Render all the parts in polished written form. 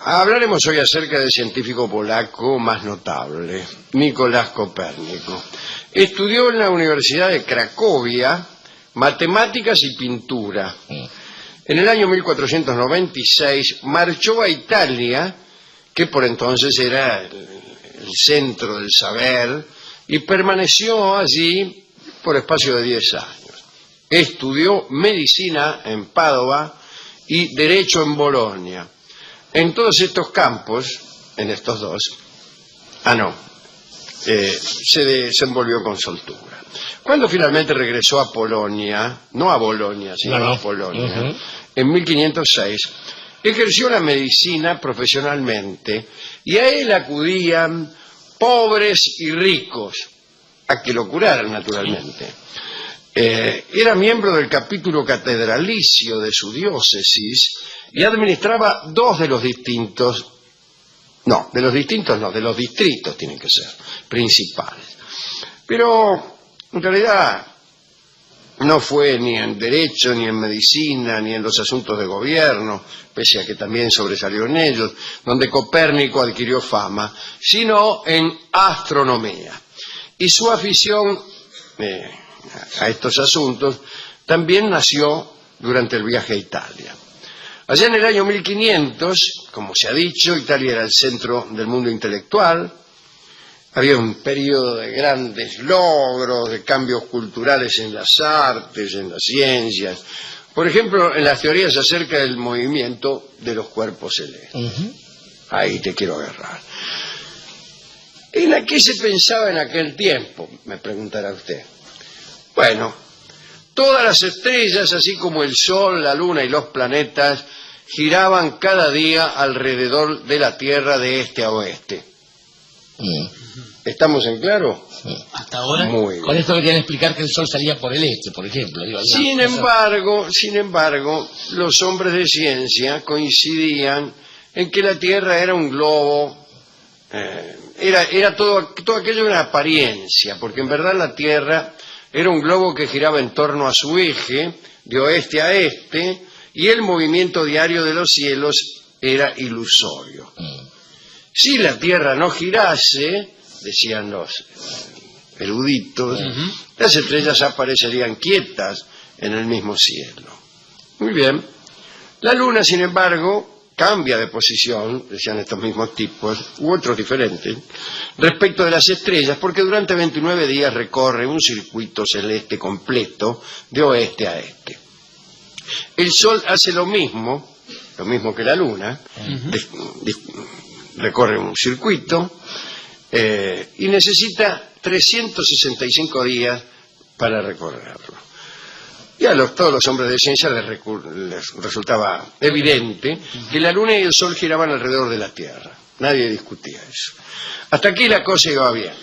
Hablaremos hoy acerca del científico polaco más notable, Nicolás Copérnico. Estudió en la Universidad de Cracovia matemáticas y pintura. En el año 1496 marchó a Italia, que por entonces era el centro del saber, y permaneció allí por espacio de 10 años. Estudió medicina en Padova y derecho en Bolonia. En todos estos campos, en estos dos, se desenvolvió con soltura. Cuando finalmente regresó a Polonia, no a Bolonia, sino a Polonia, en 1506, ejerció la medicina profesionalmente y a él acudían pobres y ricos a que lo curaran, naturalmente. Era miembro del capítulo catedralicio de su diócesis y administraba de los distritos tienen que ser, principales. Pero en realidad no fue ni en derecho, ni en medicina, ni en los asuntos de gobierno, pese a que también sobresalió en ellos, donde Copérnico adquirió fama, sino en astronomía. Y su afición a estos asuntos también nació durante el viaje a Italia. Allá en el año 1500, como se ha dicho, Italia era el centro del mundo intelectual. Había un periodo de grandes logros, de cambios culturales en las artes, en las ciencias. Por ejemplo, en las teorías acerca del movimiento de los cuerpos celestes. Ahí te quiero agarrar. ¿En qué se pensaba en aquel tiempo?, me preguntará usted. Bueno, todas las estrellas, así como el Sol, la Luna y los planetas, giraban cada día alrededor de la Tierra de este a oeste. ¿Estamos en claro? Hasta ahora. Muy bien. Con esto querían explicar que el Sol salía por el este, por ejemplo. Sin embargo, los hombres de ciencia coincidían en que la Tierra era un globo, todo aquello era apariencia, porque en verdad la Tierra era un globo que giraba en torno a su eje, de oeste a este, y el movimiento diario de los cielos era ilusorio. Si la Tierra no girase, decían los eruditos, las estrellas aparecerían quietas en el mismo cielo. Muy bien. La Luna, sin embargo, cambia de posición, decían estos mismos tipos, u otros diferentes, respecto de las estrellas, porque durante 29 días recorre un circuito celeste completo de oeste a este. El Sol hace lo mismo que la Luna, recorre un circuito y necesita 365 días para recorrerlo. Y a todos los hombres de ciencia les resultaba evidente que la Luna y el Sol giraban alrededor de la Tierra. Nadie discutía eso. Hasta aquí la cosa iba bien.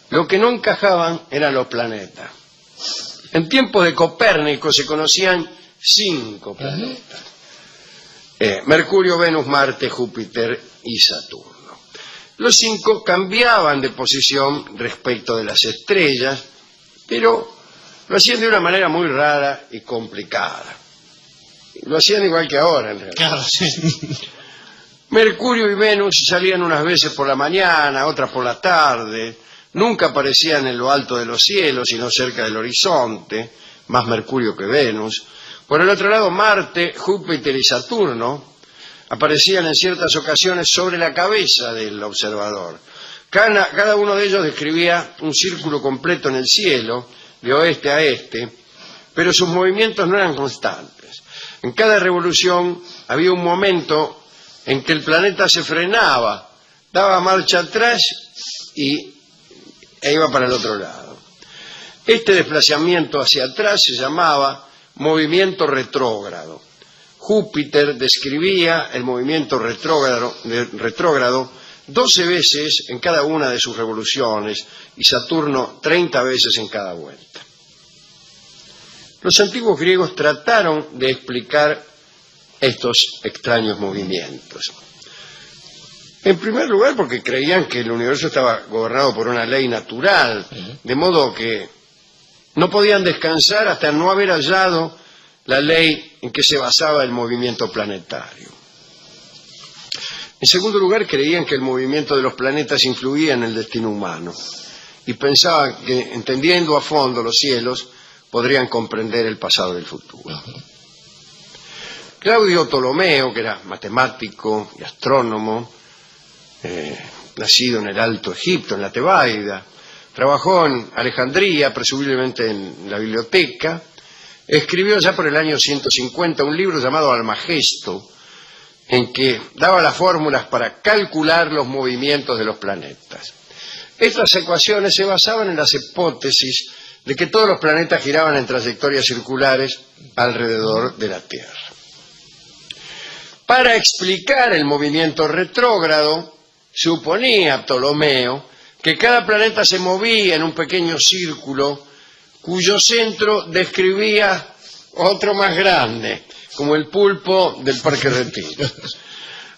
Lo que no encajaban eran los planetas. En tiempos de Copérnico se conocían 5 planetas. Mercurio, Venus, Marte, Júpiter y Saturno. Los 5 cambiaban de posición respecto de las estrellas, pero lo hacían de una manera muy rara y complicada. Lo hacían igual que ahora, en realidad. Claro, sí. Mercurio y Venus salían unas veces por la mañana, otras por la tarde. Nunca aparecían en lo alto de los cielos, sino cerca del horizonte, más Mercurio que Venus. Por el otro lado, Marte, Júpiter y Saturno aparecían en ciertas ocasiones sobre la cabeza del observador. Cada uno de ellos describía un círculo completo en el cielo, de oeste a este, pero sus movimientos no eran constantes. En cada revolución había un momento en que el planeta se frenaba, daba marcha atrás e iba para el otro lado. Este desplazamiento hacia atrás se llamaba movimiento retrógrado. Júpiter describía el movimiento retrógrado 12 veces en cada una de sus revoluciones y Saturno 30 veces en cada vuelta. Los antiguos griegos trataron de explicar estos extraños movimientos. En primer lugar, porque creían que el universo estaba gobernado por una ley natural, de modo que no podían descansar hasta no haber hallado la ley en que se basaba el movimiento planetario. En segundo lugar, creían que el movimiento de los planetas influía en el destino humano y pensaban que, entendiendo a fondo los cielos, podrían comprender el pasado y el futuro. Claudio Ptolomeo, que era matemático y astrónomo, nacido en el Alto Egipto, en la Tebaida, trabajó en Alejandría, presumiblemente en la biblioteca, escribió ya por el año 150 un libro llamado Almagesto, en que daba las fórmulas para calcular los movimientos de los planetas. Estas ecuaciones se basaban en las hipótesis de que todos los planetas giraban en trayectorias circulares alrededor de la Tierra. Para explicar el movimiento retrógrado, suponía Ptolomeo que cada planeta se movía en un pequeño círculo cuyo centro describía otro más grande, como el pulpo del Parque Retiro.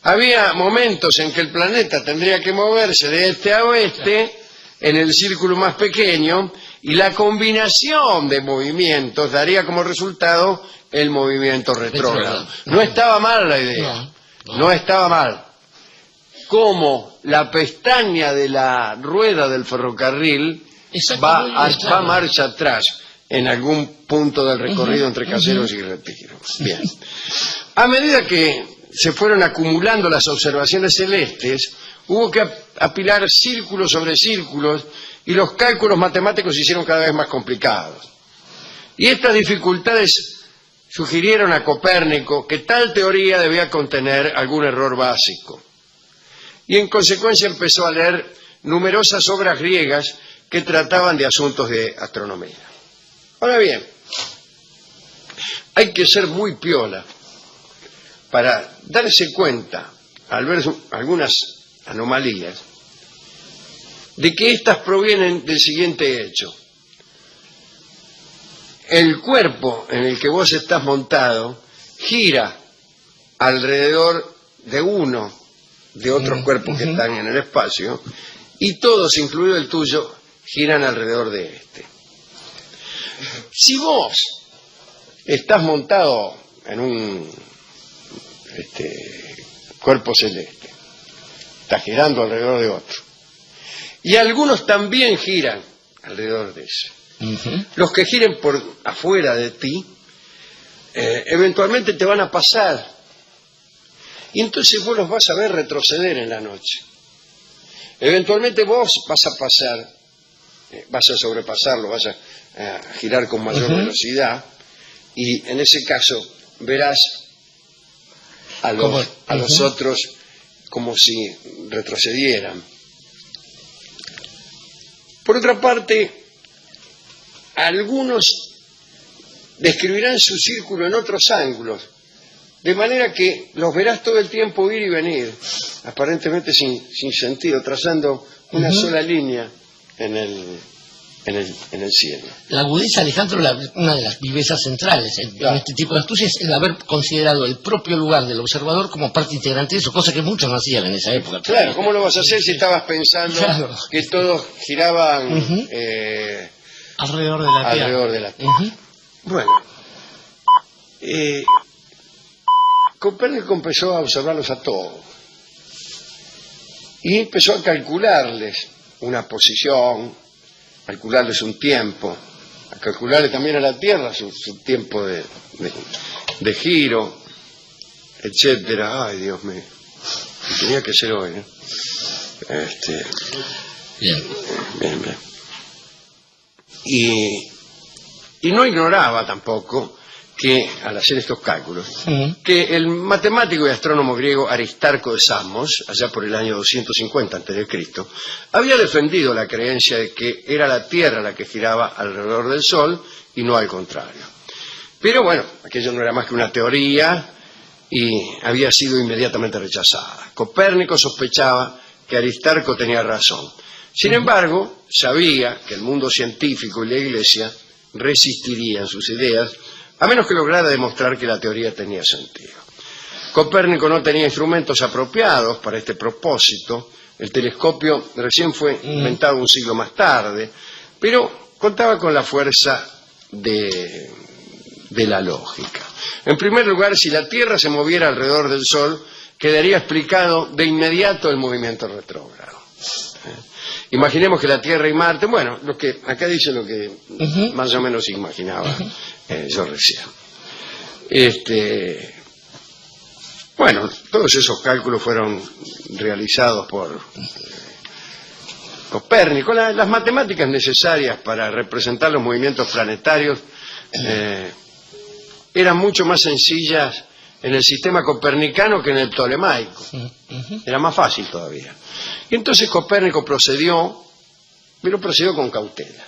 Había momentos en que el planeta tendría que moverse de este a oeste en el círculo más pequeño y la combinación de movimientos daría como resultado el movimiento retrógrado. No estaba mal la idea, no estaba mal. Como la pestaña de la rueda del ferrocarril va a marcha atrás en algún punto del recorrido entre Caseros y Retiro. Bien. A medida que se fueron acumulando las observaciones celestes, hubo que apilar círculos sobre círculos y los cálculos matemáticos se hicieron cada vez más complicados. Y estas dificultades sugirieron a Copérnico que tal teoría debía contener algún error básico. Y en consecuencia empezó a leer numerosas obras griegas que trataban de asuntos de astronomía. Ahora bien, hay que ser muy piola para darse cuenta, al ver algunas anomalías, de que éstas provienen del siguiente hecho. El cuerpo en el que vos estás montado gira alrededor de uno de otros cuerpos que están en el espacio y todos, incluido el tuyo, giran alrededor de este. Si vos estás montado en un cuerpo celeste, estás girando alrededor de otro, y algunos también giran alrededor de ese. Los que giren por afuera de ti, eventualmente te van a pasar, y entonces vos los vas a ver retroceder en la noche. Eventualmente vos vas a pasar, vas a sobrepasarlo, vas a girar con mayor velocidad, y en ese caso verás a los otros como si retrocedieran. Por otra parte, algunos describirán su círculo en otros ángulos, de manera que los verás todo el tiempo ir y venir, aparentemente sin sentido, trazando una sola línea en el cielo. La agudeza, Alejandro, una de las vivezas centrales en este tipo de astucias es el haber considerado el propio lugar del observador como parte integrante de eso, cosa que muchos no hacían en esa época. Claro, ¿cómo lo vas a hacer si estabas pensando que todos giraban alrededor de la Tierra? Bueno, Copérnico empezó a observarlos a todos y empezó a calcularles una posición, calcularles un tiempo, a calcularle también a la Tierra su tiempo de giro, etcétera. Ay, Dios mío, tenía que ser hoy, ¿no? Bien. Y no ignoraba tampoco que, al hacer estos cálculos, que el matemático y astrónomo griego Aristarco de Samos, allá por el año 250 a.C., había defendido la creencia de que era la Tierra la que giraba alrededor del Sol y no al contrario. Pero bueno, aquello no era más que una teoría y había sido inmediatamente rechazada. Copérnico sospechaba que Aristarco tenía razón. Sin embargo, sabía que el mundo científico y la Iglesia resistirían sus ideas a menos que lograra demostrar que la teoría tenía sentido. Copérnico no tenía instrumentos apropiados para este propósito. El telescopio recién fue inventado un siglo más tarde, pero contaba con la fuerza de la lógica. En primer lugar, si la Tierra se moviera alrededor del Sol, quedaría explicado de inmediato el movimiento retrógrado. Imaginemos que la Tierra y Marte, bueno, lo que acá dice lo que más o menos imaginaba yo recién. Bueno, todos esos cálculos fueron realizados por Copérnico. Las matemáticas necesarias para representar los movimientos planetarios eran mucho más sencillas en el sistema copernicano que en el ptolemaico. Era más fácil todavía. Y entonces Copérnico procedió, pero procedió con cautela.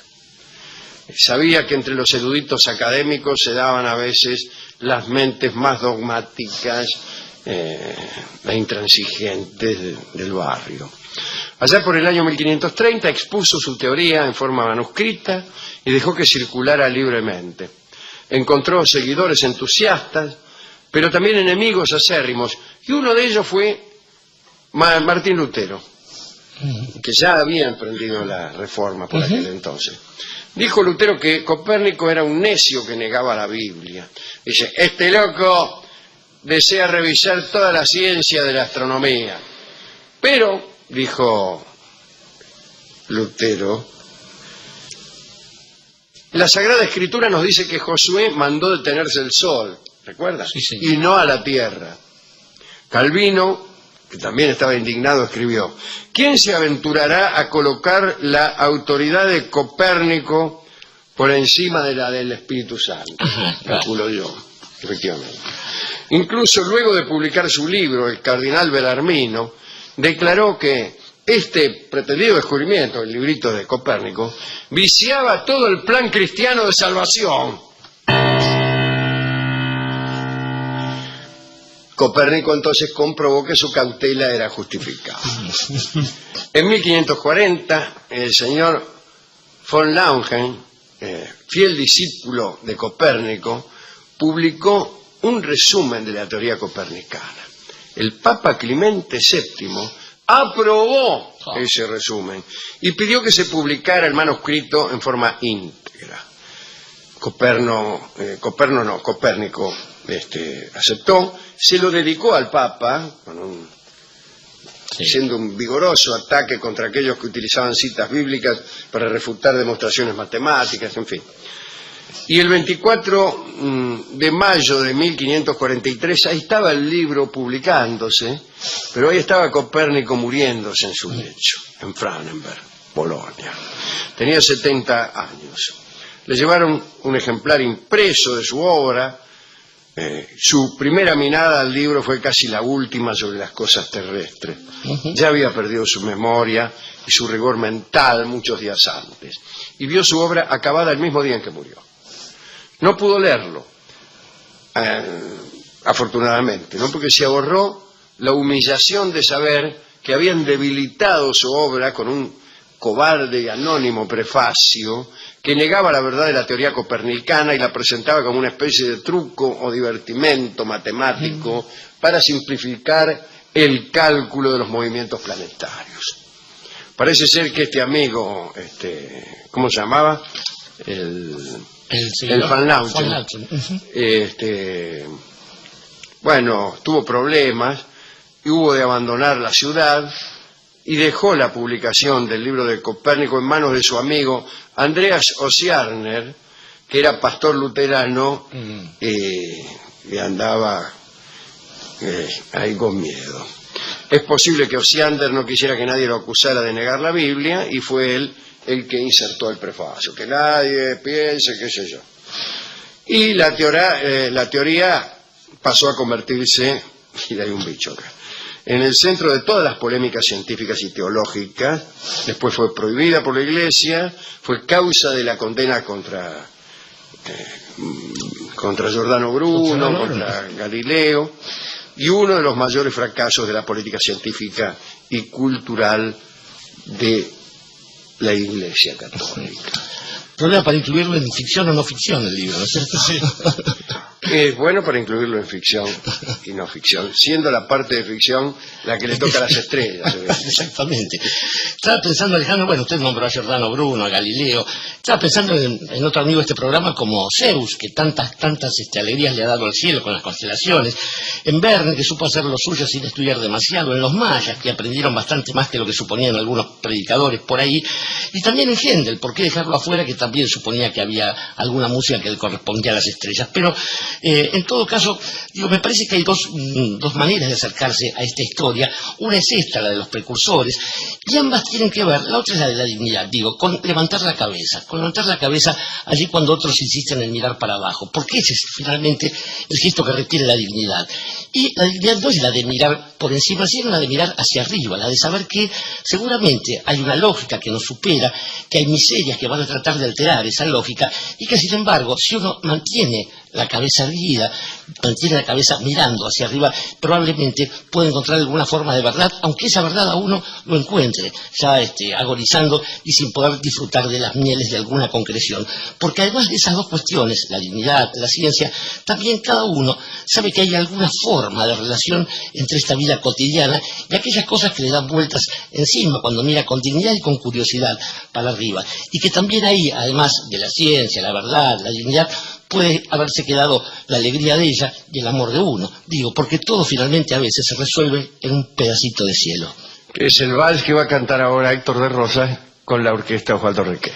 Sabía que entre los eruditos académicos se daban a veces las mentes más dogmáticas e intransigentes del barrio. Allá por el año 1530 expuso su teoría en forma manuscrita y dejó que circulara libremente. Encontró seguidores entusiastas, pero también enemigos acérrimos, y uno de ellos fue Martín Lutero, que ya había emprendido la reforma por aquel entonces. Dijo Lutero que Copérnico era un necio que negaba la Biblia. Dice, este loco desea revisar toda la ciencia de la astronomía. Pero, dijo Lutero, la Sagrada Escritura nos dice que Josué mandó detenerse el sol, ¿recuerda? Sí, sí. Y no a la tierra. Calvino, que también estaba indignado, escribió, ¿quién se aventurará a colocar la autoridad de Copérnico por encima de la del Espíritu Santo? Calculo yo, efectivamente. Incluso luego de publicar su libro, el cardenal Bellarmino declaró que este pretendido descubrimiento, el librito de Copérnico, viciaba todo el plan cristiano de salvación. Copérnico entonces comprobó que su cautela era justificada. En 1540, el señor von Laugen, fiel discípulo de Copérnico, publicó un resumen de la teoría copernicana. El Papa Clemente VII aprobó ese resumen y pidió que se publicara el manuscrito en forma íntegra. Copérnico aceptó, se lo dedicó al Papa, haciendo un vigoroso ataque contra aquellos que utilizaban citas bíblicas para refutar demostraciones matemáticas, en fin. Y el 24 de mayo de 1543, ahí estaba el libro publicándose, pero ahí estaba Copérnico muriéndose en su lecho, en Frauenberg, Bolonia. Tenía 70 años. Le llevaron un ejemplar impreso de su obra. Su primera mirada al libro fue casi la última sobre las cosas terrestres. Ya había perdido su memoria y su rigor mental muchos días antes. Y vio su obra acabada el mismo día en que murió. No pudo leerlo, afortunadamente, ¿no? Porque se ahorró la humillación de saber que habían debilitado su obra con un cobarde y anónimo prefacio que negaba la verdad de la teoría copernicana y la presentaba como una especie de truco o divertimento matemático para simplificar el cálculo de los movimientos planetarios. Parece ser que este amigo, ¿cómo se llamaba? El Van Laugen, bueno, tuvo problemas y hubo de abandonar la ciudad y dejó la publicación del libro de Copérnico en manos de su amigo Andreas Osiander, que era pastor luterano y andaba ahí con miedo. Es posible que Osiander no quisiera que nadie lo acusara de negar la Biblia y fue él el que insertó el prefacio, que nadie piense, qué sé yo. Y la teoría pasó a convertirse, y hay un bicho acá, en el centro de todas las polémicas científicas y teológicas. Después fue prohibida por la Iglesia, fue causa de la condena contra Giordano Bruno, contra Galileo, y uno de los mayores fracasos de la política científica y cultural de la Iglesia Católica. Problema para incluirlo en ficción o no ficción el libro, ¿no es cierto? Sí. que es bueno para incluirlo en ficción y no ficción, siendo la parte de ficción la que le toca a las estrellas. Exactamente. Estaba pensando, Alejandro, bueno, usted nombró a Giordano Bruno, a Galileo, estaba pensando en otro amigo de este programa como Zeus, que tantas alegrías le ha dado al cielo con las constelaciones, en Verne, que supo hacer lo suyo sin estudiar demasiado, en los mayas, que aprendieron bastante más que lo que suponían algunos predicadores por ahí, y también en Händel, ¿por qué dejarlo afuera?, que también suponía que había alguna música que le correspondía a las estrellas. Pero en todo caso, digo, me parece que hay dos maneras de acercarse a esta historia. Una es esta, la de los precursores, y ambas tienen que ver, la otra es la de la dignidad, digo, con levantar la cabeza allí cuando otros insisten en mirar para abajo, porque ese es finalmente el gesto que requiere la dignidad. Y la dignidad no es la de mirar por encima, sino la de mirar hacia arriba, la de saber que seguramente hay una lógica que nos supera, que hay miserias que van a tratar de alterar esa lógica, y que sin embargo, si uno mantiene la cabeza erguida, mantiene la cabeza mirando hacia arriba, probablemente puede encontrar alguna forma de verdad, aunque esa verdad a uno lo encuentre ya agonizando y sin poder disfrutar de las mieles de alguna concreción. Porque además de esas dos cuestiones, la dignidad, la ciencia, también cada uno sabe que hay alguna forma de relación entre esta vida cotidiana y aquellas cosas que le dan vueltas encima cuando mira con dignidad y con curiosidad para arriba. Y que también ahí, además de la ciencia, la verdad, la dignidad, puede haberse quedado la alegría de ella y el amor de uno. Digo, porque todo finalmente a veces se resuelve en un pedacito de cielo. Es el vals que va a cantar ahora Héctor de Rosas con la orquesta Osvaldo Riquet.